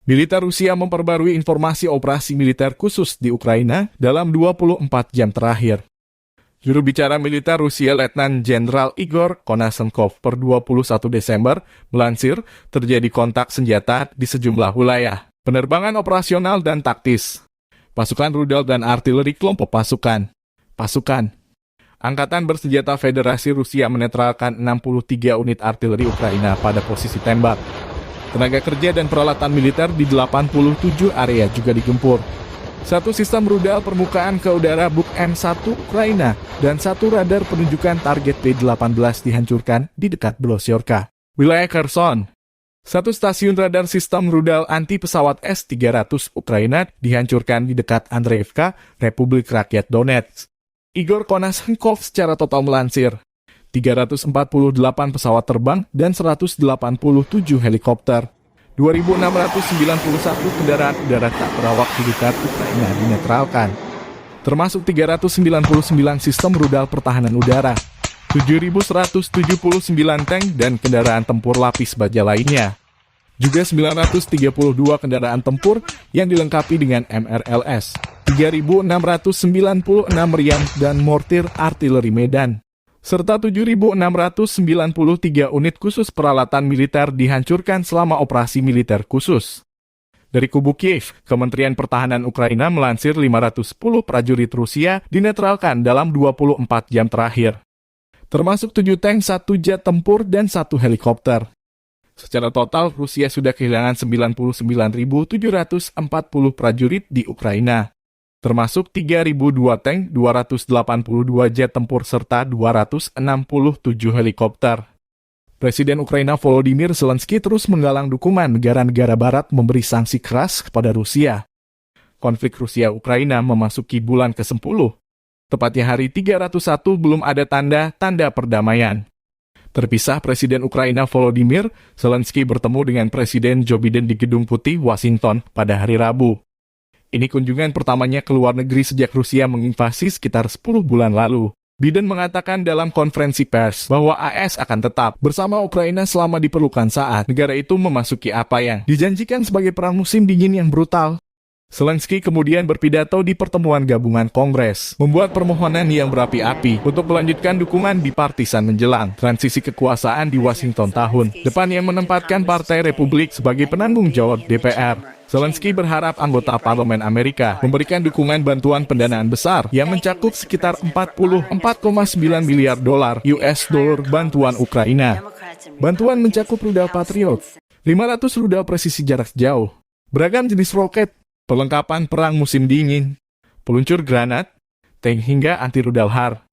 Militer Rusia memperbarui informasi operasi militer khusus di Ukraina dalam 24 jam terakhir. Juru bicara militer Rusia Letnan Jenderal Igor Konashenkov per 21 Desember melansir terjadi kontak senjata di sejumlah wilayah, penerbangan operasional dan taktis, pasukan rudal dan artileri kelompok pasukan. Angkatan bersenjata Federasi Rusia menetralkan 63 unit artileri Ukraina pada posisi tembak. Tenaga kerja dan peralatan militer di 87 area juga digempur. Satu sistem rudal permukaan ke udara Buk M1 Ukraina dan satu radar penunjukan target P-18 dihancurkan di dekat Belosiorka, wilayah Kherson. Satu stasiun radar sistem rudal anti pesawat S-300 Ukraina dihancurkan di dekat Andreevka, Republik Rakyat Donetsk. Igor Konashenkov secara total melansir 348 pesawat terbang dan 187 helikopter. 2.691 kendaraan udara tak berawak militer Ukraina dinetralkan, termasuk 399 sistem rudal pertahanan udara, 7.179 tank dan kendaraan tempur lapis baja lainnya. Juga 932 kendaraan tempur yang dilengkapi dengan MRLS, 3.696 meriam dan mortir artileri medan, serta 7.693 unit khusus peralatan militer dihancurkan selama operasi militer khusus. Dari kubu Kiev, Kementerian Pertahanan Ukraina melansir 510 prajurit Rusia dinetralkan dalam 24 jam terakhir, termasuk 7 tank, 1 jet tempur, dan 1 helikopter. Secara total, Rusia sudah kehilangan 99.740 prajurit di Ukraina, termasuk 3.002 tank, 282 jet tempur, serta 267 helikopter. Presiden Ukraina Volodymyr Zelensky terus menggalang dukungan negara-negara barat memberi sanksi keras kepada Rusia. Konflik Rusia-Ukraina memasuki bulan ke-10. Tepatnya hari 301 belum ada tanda-tanda perdamaian. Terpisah, Presiden Ukraina Volodymyr Zelensky bertemu dengan Presiden Joe Biden di Gedung Putih, Washington pada hari Rabu. Ini kunjungan pertamanya ke luar negeri sejak Rusia menginvasi sekitar 10 bulan lalu. Biden mengatakan dalam konferensi pers bahwa AS akan tetap bersama Ukraina selama diperlukan saat negara itu memasuki apa yang dijanjikan sebagai perang musim dingin yang brutal. Zelensky kemudian berpidato di pertemuan gabungan Kongres, membuat permohonan yang berapi-api untuk melanjutkan dukungan bipartisan menjelang transisi kekuasaan di Washington tahun depan yang menempatkan Partai Republik sebagai penanggung jawab DPR. Zelensky berharap anggota parlemen Amerika memberikan dukungan bantuan pendanaan besar yang mencakup sekitar 44,9 miliar dolar US dollar bantuan Ukraina. Bantuan mencakup rudal Patriot, 500 rudal presisi jarak jauh, beragam jenis roket, perlengkapan perang musim dingin, peluncur granat, tank hingga anti-rudal HAR.